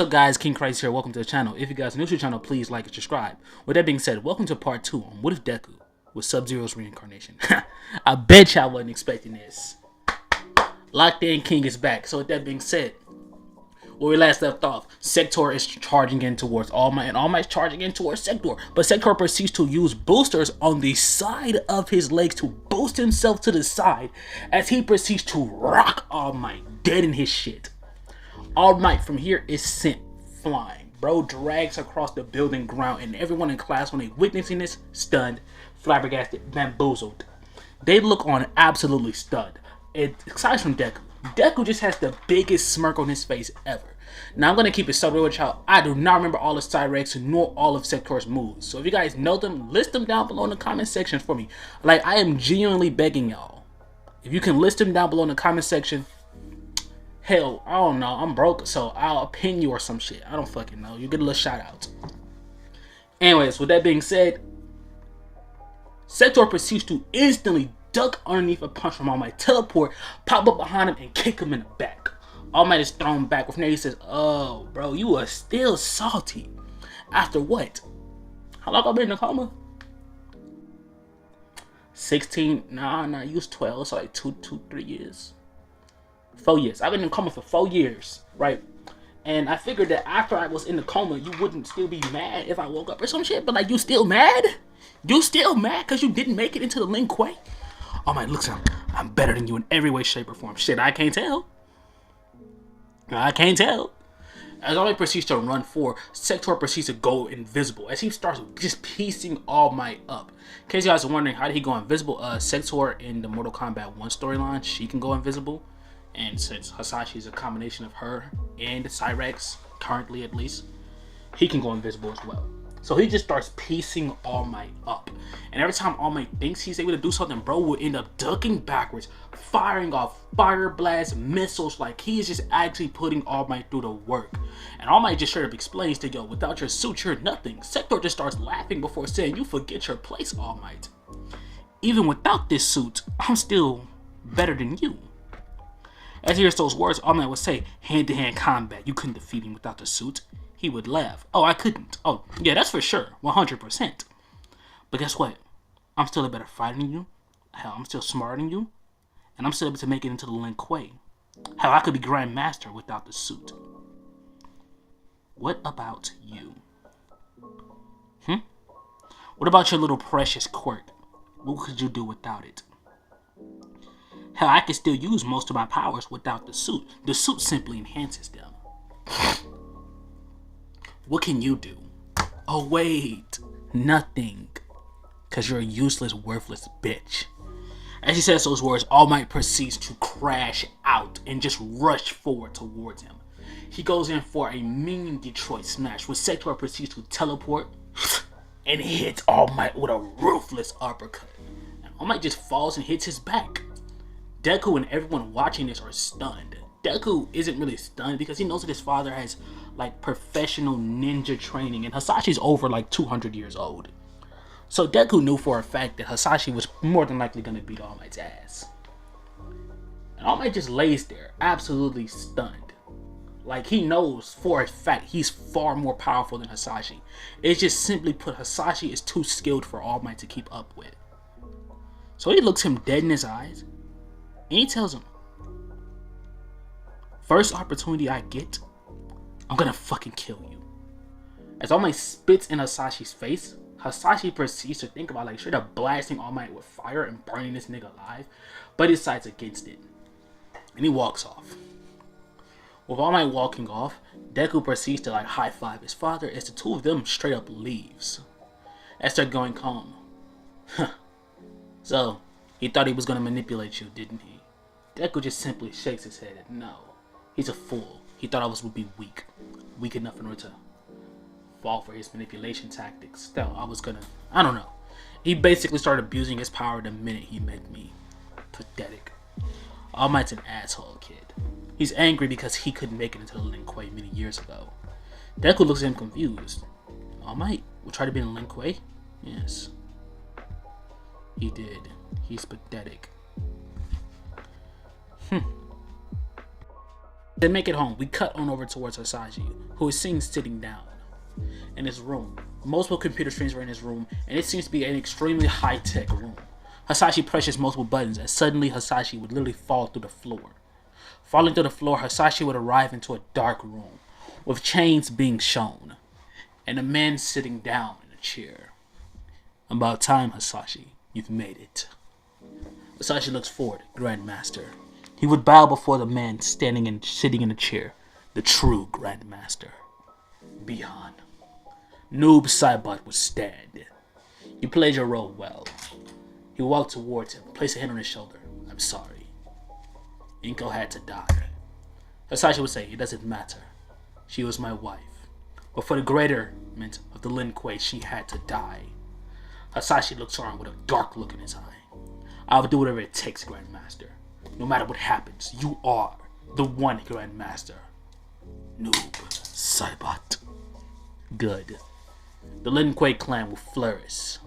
What's up guys, King Christ here, welcome to the channel. If you guys are new to the channel, please like and subscribe. With that being said, welcome to part 2 on What If Deku was Sub-Zero's reincarnation. I bet y'all wasn't expecting this. Locked In King is back. So with that being said, where we last left off, Sector is charging in towards All Might, and All Might's charging in towards Sector. But Sector proceeds to use boosters on the side of his legs to boost himself to the side as he proceeds to rock All Might dead in his shit. All Might from here is sent flying. Bro drags across the building ground, and everyone in class, when they witnessing this, stunned, flabbergasted, bamboozled. They look on absolutely stunned. Aside from Deku. Deku just has the biggest smirk on his face ever. Now I'm going to keep it so real with y'all. I do not remember all of Cyrex nor all of Sector's moves. So if you guys know them, list them down below in the comment section for me. Like, I am genuinely begging y'all. If you can list them down below in the comment section, hell, I don't know. I'm broke, so I'll pin you or some shit. I don't fucking know. You get a little shout out. Anyways, with that being said, Sector proceeds to instantly duck underneath a punch from All Might, teleport, pop up behind him, and kick him in the back. All Might is thrown back with He says, "Oh, bro, you are still salty. After what? How long I've been in a coma? 16? Nah, you was 12, so like 3 years. 4 years. I've been in coma for 4 years, right? And I figured that after I was in the coma, you wouldn't still be mad if I woke up or some shit. But like, you still mad? You still mad because you didn't make it into the Lin Kuei? All Might looks at him. I'm better than you in every way, shape, or form. Shit, I can't tell. I can't tell. As All Might proceeds to run forward, Sector proceeds to go invisible as he starts just piecing All Might up. In case you guys are wondering, how did he go invisible? Sector in the Mortal Kombat 1 storyline, she can go invisible. And since Hasashi is a combination of her and Cyrex, currently at least, he can go invisible as well. So he just starts piecing All Might up. And every time All Might thinks he's able to do something, bro will end up ducking backwards, firing off fire blasts, missiles, like he is just actually putting All Might through the work. And All Might just straight up explains to yo, without your suit, you're nothing. Sector just starts laughing before saying, you forget your place, All Might. Even without this suit, I'm still better than you. As he hears those words, All Might would say, hand-to-hand combat, you couldn't defeat him without the suit. He would laugh. Oh, I couldn't. Oh, yeah, that's for sure. 100%. But guess what? I'm still a better fighter than you. Hell, I'm still smarter than you. And I'm still able to make it into the Lin Kuei. Hell, I could be Grand Master without the suit. What about you? What about your little precious quirk? What could you do without it? Hell, I can still use most of my powers without the suit. The suit simply enhances them. What can you do? Oh wait, nothing. Cause you're a useless, worthless bitch. As he says those words, All Might proceeds to crash out and just rush forward towards him. He goes in for a mean Detroit smash, where Sector proceeds to teleport and hits All Might with a ruthless uppercut. And All Might just falls and hits his back. Deku and everyone watching this are stunned. Deku isn't really stunned because he knows that his father has like professional ninja training, and Hasashi's over like 200 years old. So Deku knew for a fact that Hasashi was more than likely going to beat All Might's ass. And All Might just lays there, absolutely stunned. Like he knows for a fact he's far more powerful than Hasashi. It's just simply put, Hasashi is too skilled for All Might to keep up with. So he looks him dead in his eyes, and he tells him, first opportunity I get, I'm gonna fucking kill you. As All Might spits in Hasashi's face, Hasashi proceeds to think about like straight up blasting All Might with fire and burning this nigga alive, but he decides against it. And he walks off. With All Might walking off, Deku proceeds to like high five his father as the two of them straight up leaves. As they're going calm. So, he thought he was gonna manipulate you, didn't he? Deku just simply shakes his head. No. He's a fool. He thought I would be weak. Weak enough in order to fall for his manipulation tactics. Still, I don't know. He basically started abusing his power the minute he met me. Pathetic. All Might's an asshole kid. He's angry because he couldn't make it into the Lin Kuei many years ago. Deku looks at him confused. All Might will try to be in the Lin Kuei? Yes. He did. He's pathetic. They make it home. We cut on over towards Hasashi, who is seen sitting down in his room. Multiple computer screens were in his room, and it seems to be an extremely high-tech room. Hasashi presses multiple buttons, and suddenly Hasashi would literally fall through the floor. Falling through the floor, Hasashi would arrive into a dark room, with chains being shown, and a man sitting down in a chair. About time, Hasashi. You've made it. Hasashi looks forward, Grandmaster. He would bow before the man sitting in a chair, the true Grandmaster. Beyond. Noob Saibot would stand. You played your role well. He walked towards him, placed a hand on his shoulder. I'm sorry. Inko had to die. Hasashi would say, it doesn't matter. She was my wife. But for the greaterment of the Lin Kuei, she had to die. Hasashi looks around with a dark look in his eye. I will do whatever it takes, Grandmaster. No matter what happens, you are the one Grandmaster. Noob Saibot. Good. The Lin Kuei clan will flourish.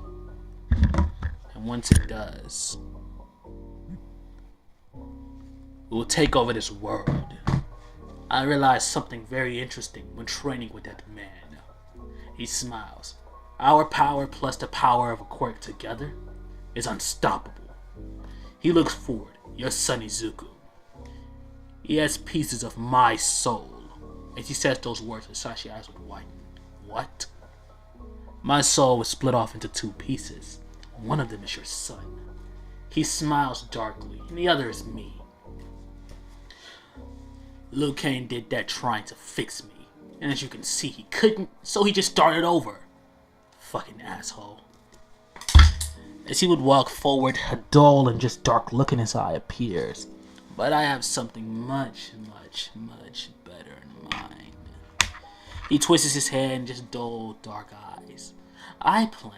And once it does, we will take over this world. I realized something very interesting when training with that man. He smiles. Our power plus the power of a quirk together is unstoppable. He looks forward. Your son Izuku. He has pieces of my soul. As he says those words, Hasashi's eyes would widen. What? My soul was split off into two pieces. One of them is your son. He smiles darkly, and the other is me. Liu Kang did that trying to fix me, and as you can see, he couldn't, so he just started over. Fucking asshole. As he would walk forward, a dull and just dark look in his eye appears. But I have something much, much, much better in mind. He twists his head in just dull, dark eyes. I plan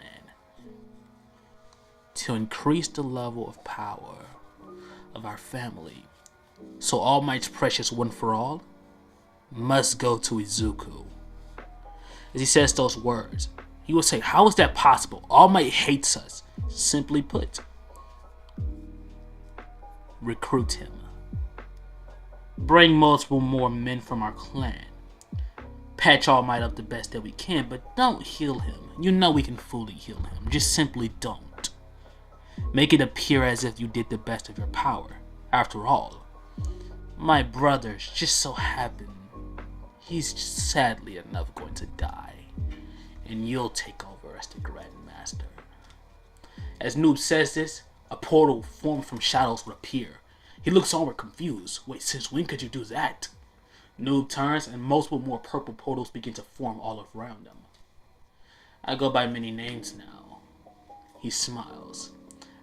to increase the level of power of our family. So All Might's precious one for all must go to Izuku. As he says those words, he will say, how is that possible? All Might hates us. Simply put, recruit him. Bring multiple more men from our clan. Patch All Might up the best that we can, but don't heal him. You know we can fully heal him. Just simply don't. Make it appear as if you did the best of your power. After all, my brother's just so happen he's just sadly enough going to die. And you'll take over as the Grandmaster. As Noob says this, a portal formed from shadows would appear. He looks onward confused. Wait, since when could you do that? Noob turns and multiple more purple portals begin to form all around him. I go by many names now. He smiles,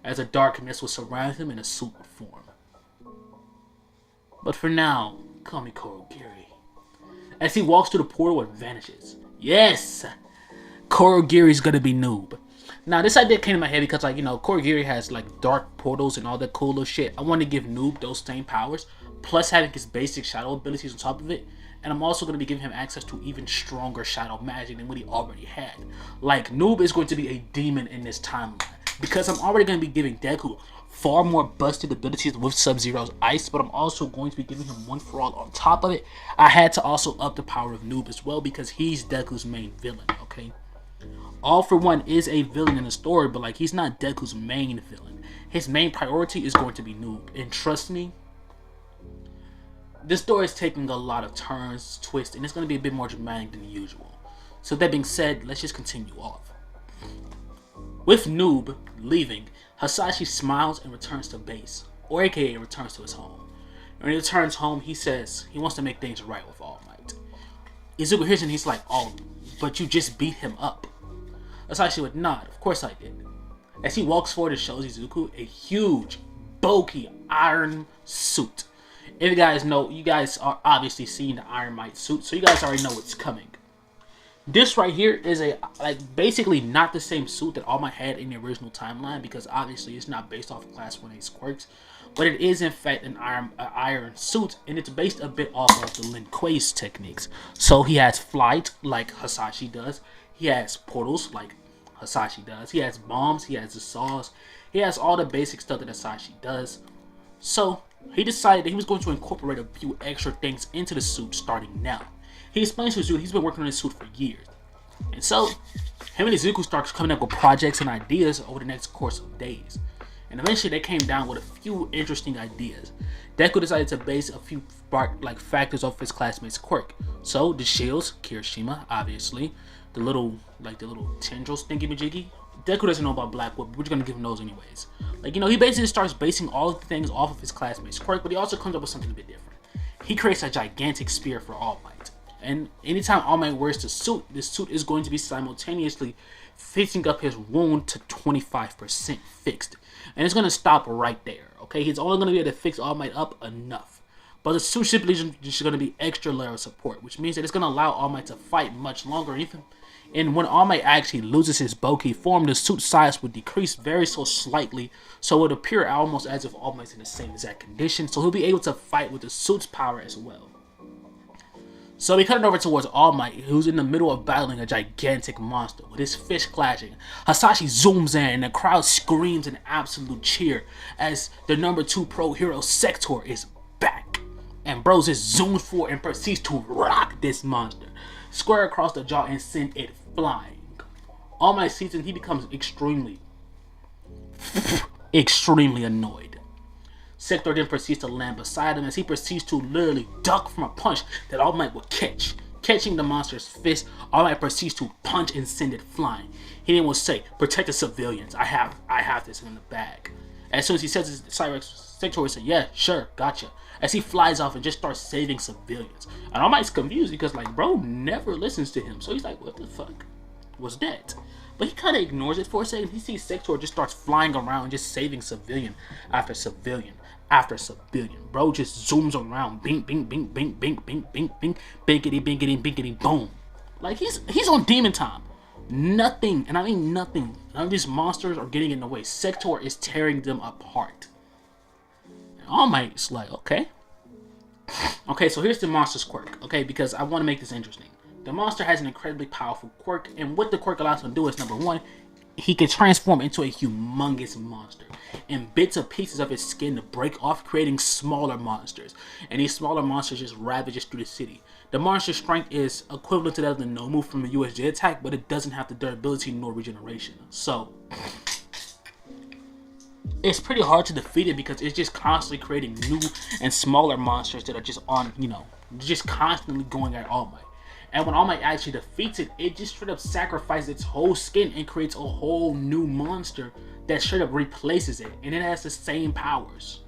as a dark mist will surround him and a suit would form. But for now, call me Korogiri. As he walks through the portal and vanishes. Yes! Korogiri's gonna be Noob. Now, this idea came to my head because, like, you know, Korogiri has, like, dark portals and all that cool little shit. I want to give Noob those same powers, plus having his basic shadow abilities on top of it. And I'm also going to be giving him access to even stronger shadow magic than what he already had. Like, Noob is going to be a demon in this timeline, because I'm already going to be giving Deku far more busted abilities with Sub-Zero's ice, but I'm also going to be giving him one for all on top of it. I had to also up the power of Noob as well, because he's Deku's main villain, okay? All for One is a villain in the story, but like, he's not Deku's main villain. His main priority is going to be Noob. And trust me, this story is taking a lot of turns, twists, and it's going to be a bit more dramatic than usual. So that being said, let's just continue off. With Noob leaving, Hasashi smiles and returns to base, or aka returns to his home. And when he returns home, he says he wants to make things right with All Might. Izuku hears and he's like, oh, but you just beat him up. Hasashi would nod, of course I did. As he walks forward and shows Izuku a huge, bulky iron suit. If you guys know, you guys are obviously seeing the Iron Might suit, so you guys already know what's coming. This right here is a, like, basically not the same suit that All Might had in the original timeline, because obviously it's not based off of Class 1A's quirks, but it is in fact an iron suit, and it's based a bit off of the Lin Kuei's techniques. So he has flight, like Hasashi does. He has portals, like Hasashi does. He has bombs, he has the saws. He has all the basic stuff that Hasashi does. So He decided that he was going to incorporate a few extra things into the suit starting now. He explains to Izuku he's been working on his suit for years. And so, him and Izuku starts coming up with projects and ideas over the next course of days. And eventually they came down with a few interesting ideas. Deku decided to base a few factors off his classmate's quirk. So the shields, Kirishima, obviously, the little tendrils thingy-majiggy. Deku doesn't know about Blackwood, but we're just gonna give him those anyways. He basically starts basing all of the things off of his classmate's quirk, but he also comes up with something a bit different. He creates a gigantic spear for All Might. And anytime All Might wears the suit is going to be simultaneously fixing up his wound to 25% fixed. And it's going to stop right there, okay? He's only going to be able to fix All Might up enough. But the suit simply is just going to be extra layer of support, which means that it's going to allow All Might to fight much longer. And when All Might actually loses his Boki form, the suit size would decrease very so slightly, so it would appear almost as if All Might's in the same exact condition, so he'll be able to fight with the suit's power as well. So we cut it over towards All Might, who's in the middle of battling a gigantic monster with his fist clashing. Hasashi zooms in and the crowd screams in absolute cheer as the number 2 pro hero Sector is back. And bro just zooms forward and proceeds to rock this monster square across the jaw and send it flying. All Might sees it and he becomes extremely annoyed. Sector then proceeds to land beside him as he proceeds to literally duck from a punch that All Might will catch. Catching the monster's fist, All Might proceeds to punch and send it flying. He then will say, "Protect the civilians. I have this in the bag." As soon as he says this, Sector will say, "Yeah, sure, gotcha." As he flies off and just starts saving civilians. And All Might's confused because bro never listens to him. So he's like, what the fuck was that? But he kind of ignores it for a second. He sees Sector just starts flying around, just saving civilian after civilian after civilian. Bro just zooms around, bing, bing, bing, bing, bing, bing, bing, bing, binkity, binkity, binkity, boom. He's on demon time. Nothing, and I mean nothing, none of these monsters are getting in the way. Sector is tearing them apart. And All Might's like, okay. Okay, so here's the monster's quirk, okay, because I want to make this interesting. The monster has an incredibly powerful quirk, and what the quirk allows him to do is, number one, he can transform into a humongous monster, and bits of pieces of his skin to break off, creating smaller monsters. And these smaller monsters just ravages through the city. The monster's strength is equivalent to that of the Nomu from the USJ attack, but it doesn't have the durability nor regeneration. So it's pretty hard to defeat it because it's just constantly creating new and smaller monsters that are just on, just constantly going at All Might. And when All Might actually defeats it, it just straight up sacrifices its whole skin and creates a whole new monster that straight up replaces it. And it has the same powers.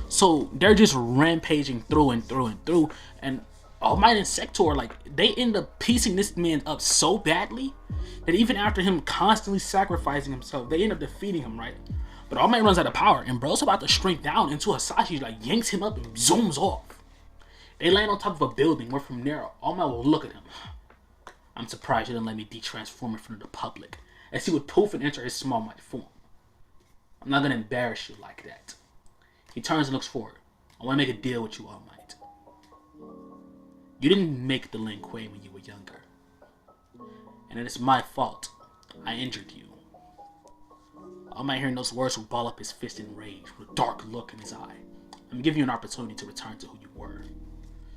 So they're just rampaging through and through and through. And All Might and Sector, they end up piecing this man up so badly that even after him constantly sacrificing himself, they end up defeating him, right? But All Might runs out of power, and bro's about to shrink down until Hasashi yanks him up and zooms off. They land on top of a building where from there, All Might will look at him. "I'm surprised you didn't let me de-transform in front of the public," as he would poof and enter his small Might form. "I'm not gonna embarrass you like that." He turns and looks forward. "I wanna make a deal with you, All Might. You didn't make the Lin Kuei when you were younger. And it is my fault. I injured you." All Might hearing those words will ball up his fist in rage with a dark look in his eye. "I'm giving you an opportunity to return to who you were."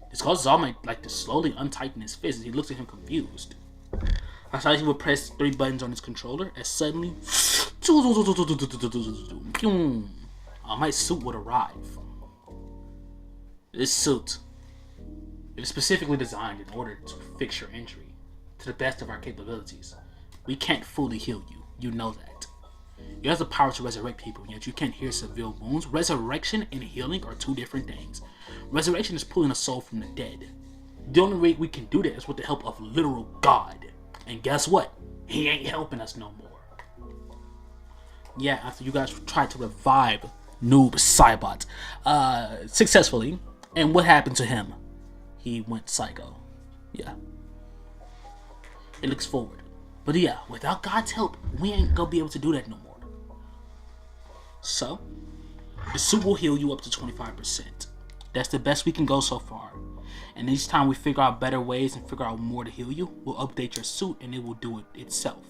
This causes All Might to slowly untighten his fist as he looks at him confused. Hasashi would press 3 buttons on his controller as suddenly All Might's suit would arrive. This suit, it is specifically designed in order to fix your injury to the best of our capabilities. We can't fully heal you, you know that. You have the power to resurrect people, yet you can't heal severe wounds. Resurrection and healing are 2 different things. Resurrection is pulling a soul from the dead. The only way we can do that is with the help of literal God. And guess what? He ain't helping us no more. Yeah, after you guys tried to revive Noob Saibot successfully, and what happened to him? He went psycho. Yeah. It looks forward. But yeah, without God's help, we ain't gonna be able to do that no more. So, the suit will heal you up to 25%. That's the best we can go so far. And each time we figure out better ways and figure out more to heal you, we'll update your suit and it will do it itself.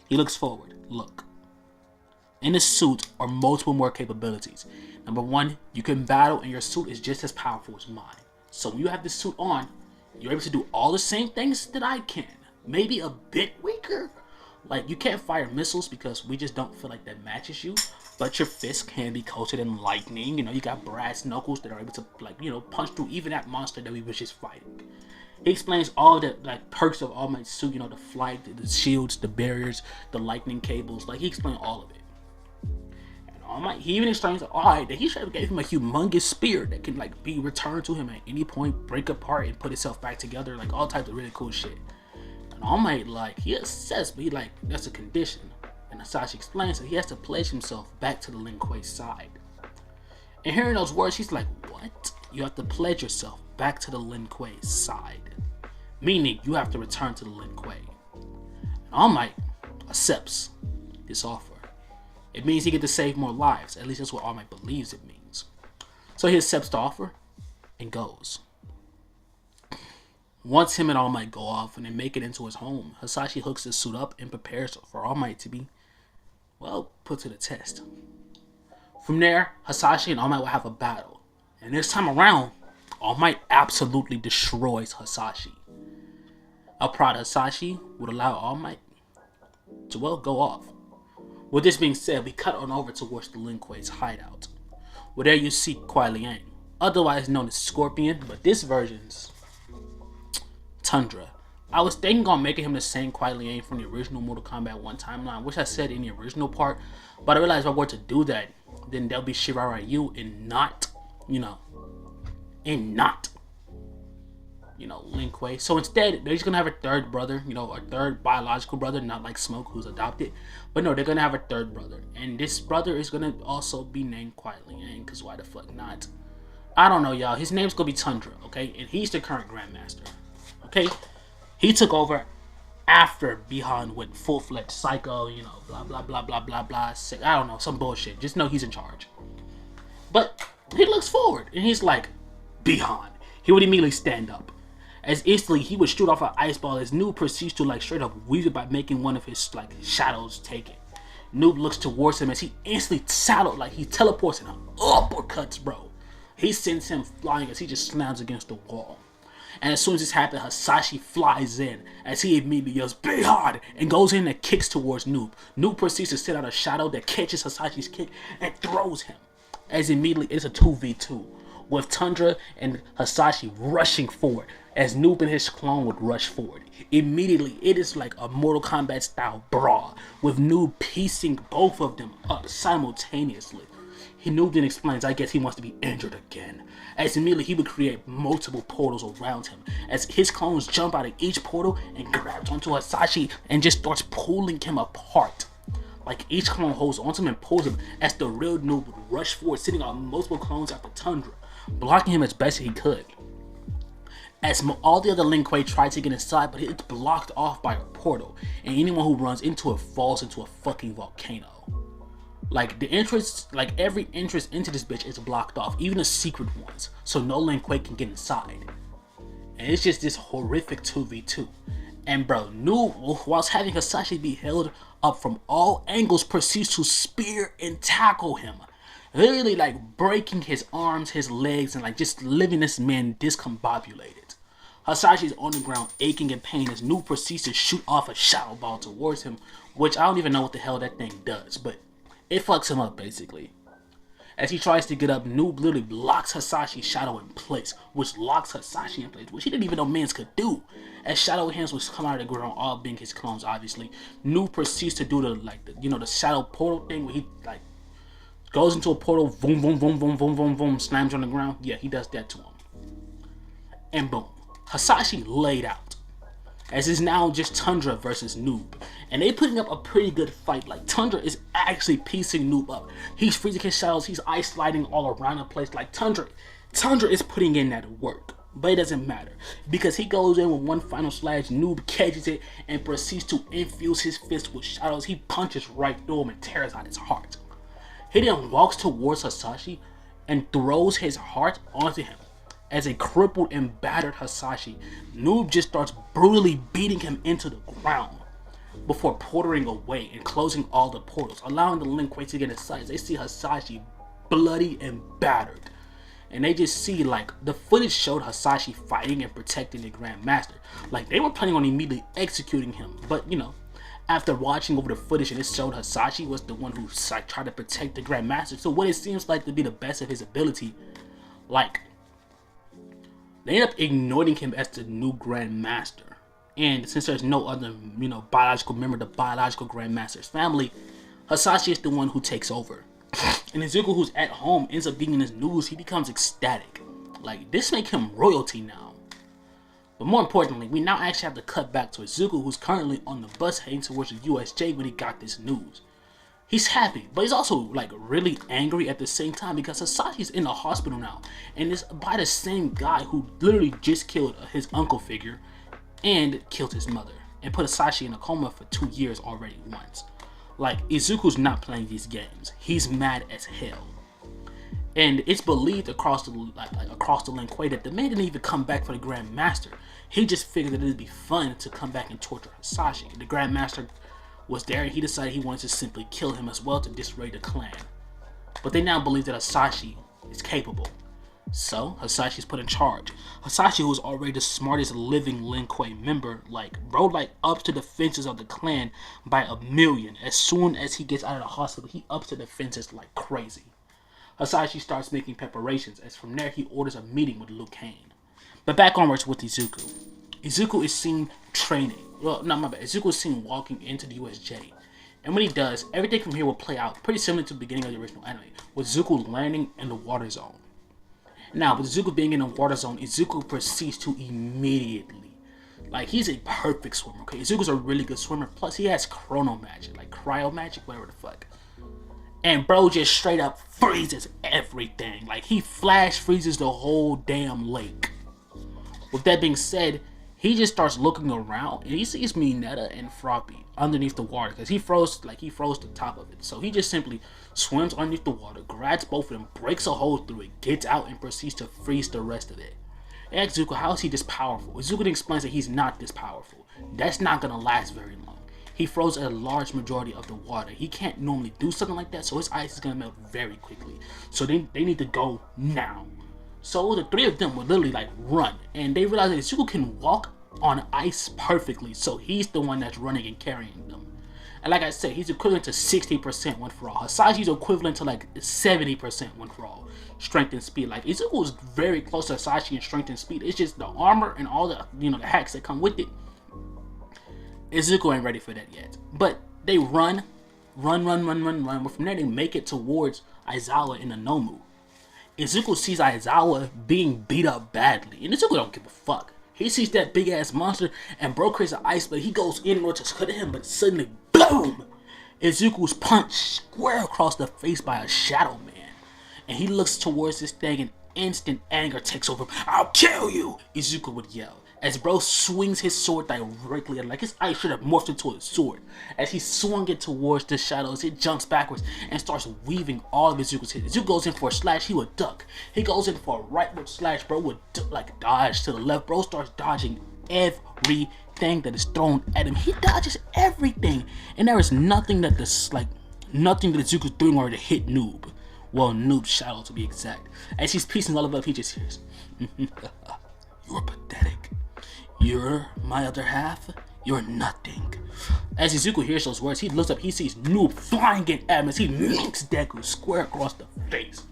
He looks forward. Look. In the suit are multiple more capabilities. Number one, you can battle and your suit is just as powerful as mine. So when you have this suit on, you're able to do all the same things that I can. Maybe a bit weaker. Like, you can't fire missiles because we just don't feel like that matches you. But your fists can be coated in lightning. You know, you got brass knuckles that are able to, like, you know, punch through even that monster that we was just fighting. He explains all the, like, perks of All Might's suit. You know, the flight, the shields, the barriers, the lightning cables. Like, he explained all of it. All Might, he even explains, alright, that he should have gave him a humongous spear that can, like, be returned to him at any point, break apart and put itself back together, like, all types of really cool shit. And All Might, like, he assessed, but he, like, that's a condition. And Hasashi explains that he has to pledge himself back to the Lin Kuei's side. And hearing those words, he's like, what? You have to pledge yourself back to the Lin Kuei's side. Meaning, you have to return to the Lin Kuei. And All Might accepts this offer. It means he gets to save more lives. At least that's what All Might believes it means. So he accepts the offer and goes. Once him and All Might go off and they make it into his home, Hasashi hooks his suit up and prepares for All Might to be, well, put to the test. From there, Hasashi and All Might will have a battle. And this time around, All Might absolutely destroys Hasashi. A proud Hasashi would allow All Might to, well, go off. With this being said, we cut on over towards the Lin Kuei's hideout. Where there you see Kuai Liang, otherwise known as Scorpion, but this version's Tundra. I was thinking on making him the same Kuai Liang from the original Mortal Kombat 1 timeline, which I said in the original part, but I realized if I were to do that, then there'll be Shirai Ryu and not, Lin Kuei. So instead, they're just gonna have a third brother, a third biological brother, not like Smoke, who's adopted. But no, they're gonna have a third brother. And this brother is gonna also be named Kuai Liang, because why the fuck not? I don't know, y'all. His name's gonna be Tundra, okay? And he's the current Grandmaster, okay? He took over after Bihan went full-fledged psycho, blah, blah, blah, blah, blah, blah. I don't know, some bullshit. Just know he's in charge. But he looks forward, and he's like, Bihan. He would immediately stand up. As instantly he would shoot off an ice ball as Noob proceeds to straight up weave it by making one of his shadows take it. Noob looks towards him as he instantly he teleports and uppercuts, bro. He sends him flying as he just slams against the wall. And as soon as this happens, Hasashi flies in as he immediately yells, "Be hard!" and goes in and kicks towards Noob. Noob proceeds to send out a shadow that catches Hasashi's kick and throws him. As immediately it's a 2v2 with Tundra and Hasashi rushing forward as Noob and his clone would rush forward. Immediately, it is like a Mortal Kombat style brawl with Noob piecing both of them up simultaneously. Noob then explains, I guess he wants to be injured again. As immediately he would create multiple portals around him as his clones jump out of each portal and grabs onto Hasashi and just starts pulling him apart. Like each clone holds onto him and pulls him as the real Noob would rush forward, sitting on multiple clones after Tundra, blocking him as best he could. As all the other Lin Kuei tried to get inside, but it's blocked off by a portal, and anyone who runs into it falls into a fucking volcano. Like the entrance, every entrance into this bitch is blocked off, even the secret ones, so no Lin Kuei can get inside. And it's just this horrific 2v2. And bro, Noob, whilst having Hasashi be held up from all angles, proceeds to spear and tackle him. Literally breaking his arms, his legs, and just leaving this man discombobulated. Hasashi's on the ground aching in pain as Noob proceeds to shoot off a shadow ball towards him, which I don't even know what the hell that thing does, but it fucks him up basically. As he tries to get up, Noob literally blocks Hasashi's shadow in place, which locks Hasashi in place, which he didn't even know mans could do. As shadow hands would come out of the ground, all being his clones obviously, Noob proceeds to do the shadow portal thing where he goes into a portal, boom, boom, boom, boom, boom, boom, boom, slams on the ground. Yeah, he does that to him. And boom, Hasashi laid out. As it's now just Tundra versus Noob. And they putting up a pretty good fight. Tundra is actually piecing Noob up. He's freezing his shadows, he's ice sliding all around the place. Tundra is putting in that work. But it doesn't matter. Because he goes in with one final slash, Noob catches it and proceeds to infuse his fist with shadows. He punches right through him and tears out his heart. He then walks towards Hasashi and throws his heart onto him. As a crippled and battered Hasashi, Noob just starts brutally beating him into the ground. before portaling away and closing all the portals, allowing the Lin Kuei to get inside. They see Hasashi bloody and battered. And they just see, like, the footage showed Hasashi fighting and protecting the Grand Master. Like, they were planning on immediately executing him. But, you know, after watching over the footage, and it showed Hasashi was the one who, like, tried to protect the Grand Master. So what it seems like to be the best of his ability, like, they end up ignoring him as the new Grand Master. And since there's no other, you know, biological member of the biological Grand Master's family, Hasashi is the one who takes over. And Izuku, who's at home, ends up getting this news. He becomes ecstatic. Like, this makes him royalty now. But more importantly, we now actually have to cut back to Izuku, who's currently on the bus heading towards the USJ when he got this news. He's happy, but he's also, like, really angry at the same time because Hasashi's in the hospital now. And it's by the same guy who literally just killed his uncle figure and killed his mother. And put Hasashi in a coma for 2 years already once. Like, Izuku's not playing these games. He's mad as hell. And it's believed across the Lin Kuei that the man didn't even come back for the Grand Master. He just figured that it'd be fun to come back and torture Hasashi. The Grand Master was there and he decided he wanted to simply kill him as well to disarray the clan. But they now believe that Hasashi is capable. So, Hasashi's put in charge. Hasashi, who was already the smartest living Lin Kuei member, rode up to the fences of the clan by 1,000,000. As soon as he gets out of the hospital, he ups to the fences like crazy. Hasashi starts making preparations, as from there he orders a meeting with Liu Kang. But back onwards with Izuku. Izuku is seen training. Well, no, my bad. Izuku is seen walking into the USJ. And when he does, everything from here will play out pretty similar to the beginning of the original anime, with Izuku landing in the water zone. Now, with Izuku being in the water zone, Izuku proceeds to immediately, he's a perfect swimmer, okay? Izuku's a really good swimmer, plus he has chrono magic, cryo magic, whatever the fuck. And bro just straight up freezes everything. He flash freezes the whole damn lake. With that being said, he just starts looking around and he sees Mineta and Froppy underneath the water because he froze the top of it. So he just simply swims underneath the water, grabs both of them, breaks a hole through it, gets out, and proceeds to freeze the rest of it. Asks Izuku, how is he this powerful? Izuku explains that he's not this powerful. That's not gonna last very long. He froze a large majority of the water. He can't normally do something like that, so his ice is gonna melt very quickly. So they need to go now. So the three of them would literally run, and they realize that Izuku can walk on ice perfectly, so he's the one that's running and carrying them. And like I said, he's equivalent to 60% one for all. Hasashi's equivalent to 70% one for all. Strength and speed. Izuku is very close to Hasashi in strength and speed. It's just the armor and all the the hacks that come with it. Izuku ain't ready for that yet. But they run. But from there they make it towards Aizawa in the Nomu. Izuku sees Aizawa being beat up badly, and Izuku don't give a fuck. He sees that big ass monster, and bro creates an ice blade. He goes in order to cut him, but suddenly, boom! Izuku's punched square across the face by a shadow man, and he looks towards this thing, and instant anger takes over him. "I'll kill you!" Izuku would yell. As bro swings his sword directly at him, his ice should have morphed into a sword. As he swung it towards the shadows, it jumps backwards and starts weaving all of Izuku's hits. Izuku goes in for a slash, he would duck. He goes in for a rightward slash, bro would dodge to the left. Bro starts dodging everything that is thrown at him. He dodges everything, and there is nothing that nothing that Izuku's doing in order to hit Noob. Well, Noob's shadow to be exact. As he's piecing all of up, he just hears, "You're pathetic. You're my other half. You're nothing." As Izuku hears those words, he looks up, he sees Noob flying in at him as he links Deku square across the face.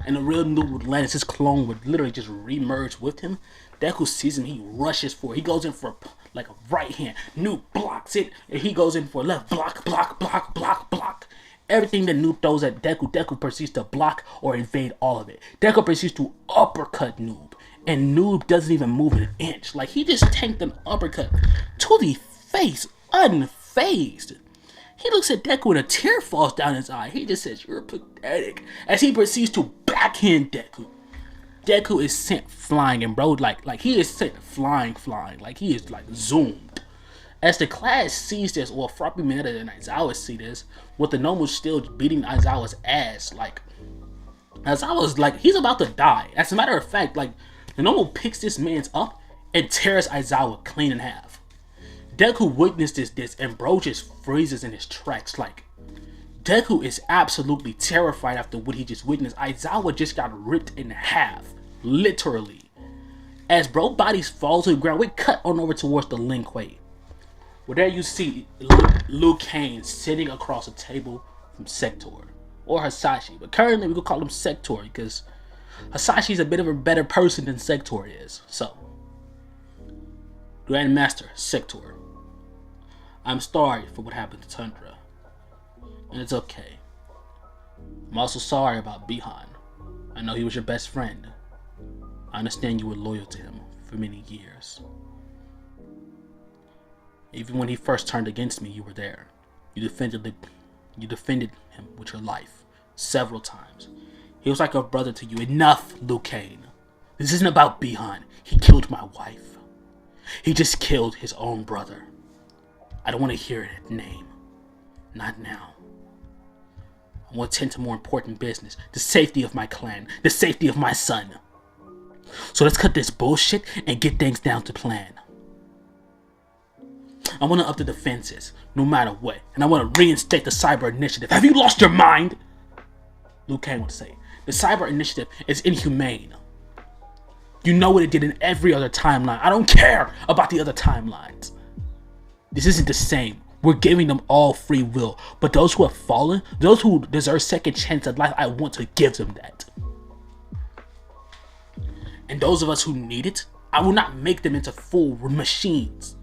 And the real Noob would land as his clone would literally just re-merge with him. Deku sees him, he rushes for it. He goes in for a right hand. Noob blocks it, and he goes in for a left. Block. Everything that Noob throws at Deku, Deku proceeds to block or evade all of it. Deku proceeds to uppercut Noob. And Noob doesn't even move an inch. He just tanked an uppercut to the face, unfazed. He looks at Deku and a tear falls down his eye. He just says, "You're pathetic," as he proceeds to backhand Deku. Deku is sent flying, and bro, he is sent flying. He is zoomed. As the class sees this, or Froppy, Mineta, and Aizawa see this, with the Nomu still beating Aizawa's ass, Aizawa's he's about to die. As a matter of fact, the Nomu picks this man's up and tears Aizawa clean in half. Deku witnesses this and bro just freezes in his tracks. Like, Deku is absolutely terrified after what he just witnessed. Aizawa just got ripped in half. Literally. As bro bodies fall to the ground, we cut on over towards the Lin Kuei. Well, there you see Liu Kang sitting across a table from Sector. Or Hasashi. But currently we could call him Sector because Hasashi's a bit of a better person than Sector is. So, Grandmaster Sector, I'm sorry for what happened to Tundra. And it's okay. I'm also sorry about Bihan. I know he was your best friend. I understand you were loyal to him for many years. Even when he first turned against me, you were there. You defended him with your life several times. He was like a brother to you. Enough, Liu Kang. This isn't about Bihan. He killed my wife. He just killed his own brother. I don't want to hear that name. Not now. I want to tend to more important business. The safety of my clan. The safety of my son. So let's cut this bullshit and get things down to plan. I want to up the defenses, no matter what. And I want to reinstate the Cyber Initiative. Have you lost your mind? Liu Kang would say. The Cyber Initiative is inhumane. You know what it did in every other timeline. I don't care about the other timelines. This isn't the same. We're giving them all free will. But those who have fallen, those who deserve second chance at life, I want to give them that. And those of us who need it, I will not make them into full machines.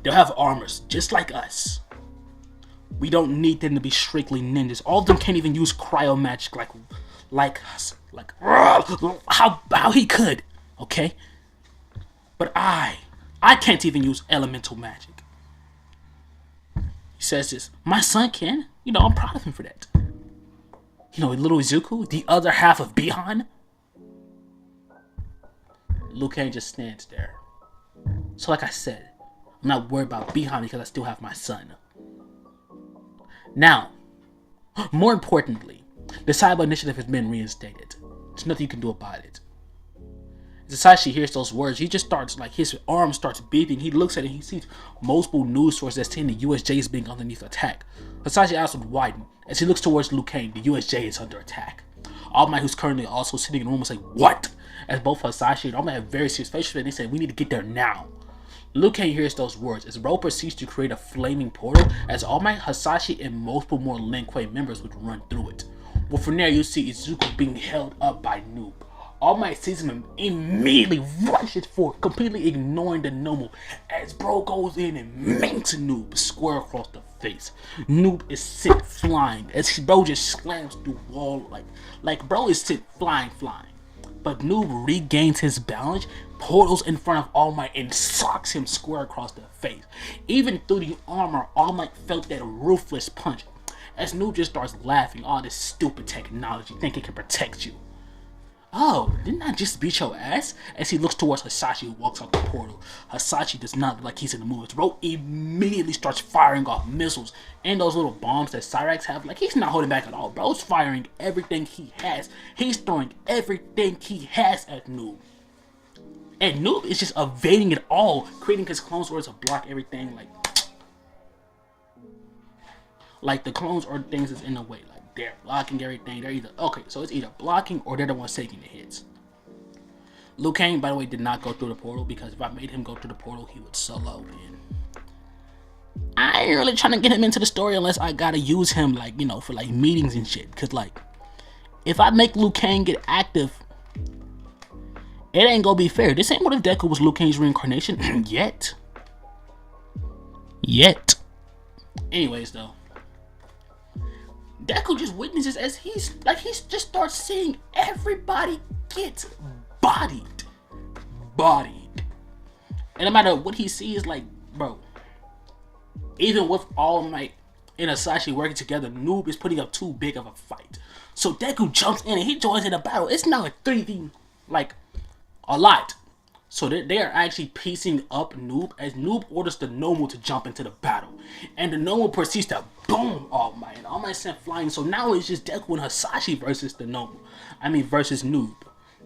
They'll have armors, just like us. We don't need them to be strictly ninjas. All of them can't even use cryo magic like us. Like, how he could, okay? But I can't even use elemental magic. He says this, my son can. You know, I'm proud of him for that. You know, little Izuku, the other half of Bihan. Liu Kang just stands there. So like I said, I'm not worried about Bihan because I still have my son. Now, more importantly, the Cyber Initiative has been reinstated. There's nothing you can do about it. As Sashi hears those words, he just starts, like, his arm starts beeping. He looks at it, he sees multiple news sources that saying the USJ is being underneath attack. Hasashi's eyes would widen. As he looks towards Liu Kang, the USJ is under attack. All Might, who's currently also sitting in the room, will say, "What?" As both Hasashi and All Might have very serious facial expressions, they say, "We need to get there now." Liu Kang hears those words as Ro proceeds to create a flaming portal as All Might, Hasashi, and multiple more Lin Kuei members would run through it. Well, from there you see Izuku being held up by Noob. All Might sees him and immediately rushes forward, completely ignoring the normal as bro goes in and minks Noob square across the face. Noob is sent flying as bro just slams through wall like bro is sent flying. But Noob regains his balance, portals in front of All Might and socks him square across the face. Even through the armor, All Might felt that ruthless punch as Noob just starts laughing. All this stupid technology, think it can protect you. Oh, didn't I just beat your ass? As he looks towards Hasashi, who walks out the portal. Hasashi does not look like he's in the mood. Ro immediately starts firing off missiles and those little bombs that Cyrax have. Like, he's not holding back at all. Bro's firing everything he has. He's throwing everything he has at Noob. And Noob is just evading it all, creating his clones orders to block everything. Like the clones or things is in the way. They're blocking everything. They're either so it's either blocking or they're the ones taking the hits. Liu Kang, by the way, did not go through the portal because if I made him go through the portal, he would solo. And I ain't really trying to get him into the story unless I gotta use him, like, you know, for like meetings and shit. Cause like, if I make Liu Kang get active, it ain't gonna be fair. This ain't what if Deku was Liu Kang's reincarnation yet. Anyways, though. Deku just witnesses as he just starts seeing everybody get bodied. And no matter what he sees, like, bro, even with All Might and Hasashi working together, Noob is putting up too big of a fight. So Deku jumps in and he joins in the battle. It's now a 3v, like, a lot. So they are actually piecing up Noob as Noob orders the Nomu to jump into the battle. And the Nomu proceeds to boom All Might. And All Might sent flying. So now it's just Deku and Hasashi versus the Nomu. Versus Noob.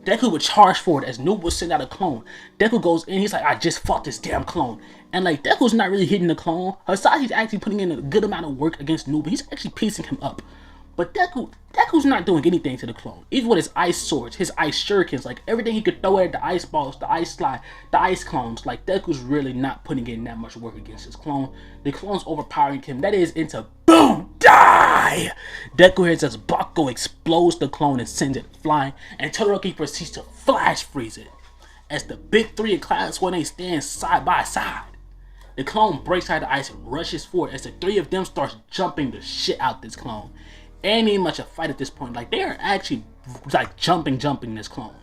Deku would charge forward as Noob would send out a clone. Deku goes in, he's like, I just fought this damn clone. And like, Deku's not really hitting the clone. Hasahi's actually putting in a good amount of work against Noob. He's actually piecing him up. But Deku's not doing anything to the clone. Even with his ice swords, his ice shurikens, like everything he could throw at the ice balls, the ice slide, the ice clones, like Deku's really not putting in that much work against his clone. The clone's overpowering him. That is into boom, die! Deku hears as Bakugo explodes the clone and sends it flying, and Todoroki proceeds to flash freeze it. As the big three in Class 1A stand side by side, the clone breaks out of the ice and rushes forward as the three of them starts jumping the shit out this clone. Ain't even much a fight at this point. Like, they are actually like jumping this clone.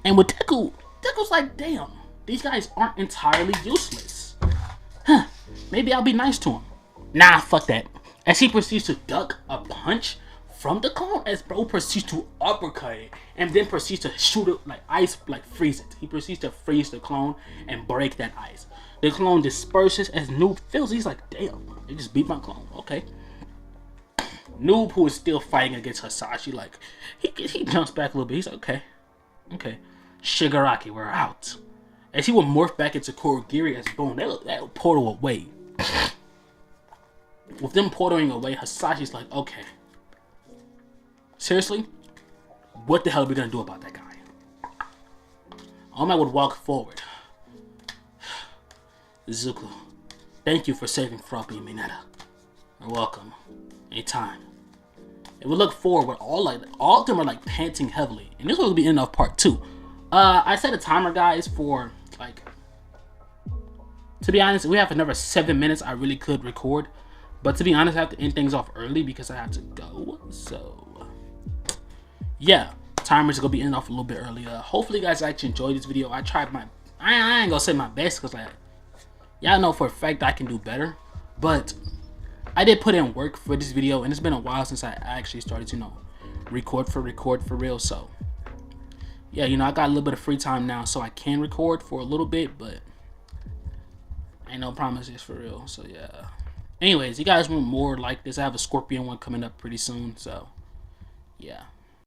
And with Deku's like, damn, these guys aren't entirely useless. Huh, maybe I'll be nice to him. Nah, fuck that. As he proceeds to duck a punch from the clone, as bro proceeds to uppercut it and then proceeds to shoot it like ice, like freeze it. He proceeds to freeze the clone and break that ice. The clone disperses as Noob feels. He's like, damn, they just beat my clone. Okay. Noob, who is still fighting against Hasashi, like, he jumps back a little bit. He's like, okay. Shigaraki, we're out. As he will morph back into Kurogiri as boom, that'll portal away. With them portaling away, Hasashi's like, okay. Seriously? What the hell are we gonna do about that guy? All Might would walk forward. Zuko, thank you for saving Froppy and Mineta. You're welcome. Anytime. It would look forward with all of them are like panting heavily. And this will be enough part 2. I set a timer, guys, for like, to be honest, if we have another 7 minutes, I really could record. But to be honest, I have to end things off early because I have to go. So yeah, timer's gonna be ending off a little bit earlier. Hopefully you guys actually enjoyed this video. I tried my, I ain't gonna say my best because like, y'all know for a fact I can do better. But I did put in work for this video, and it's been a while since I actually started to, record for real. So yeah, I got a little bit of free time now, so I can record for a little bit, but ain't no promises for real. So yeah. Anyways, you guys want more like this? I have a Scorpion one coming up pretty soon. So yeah.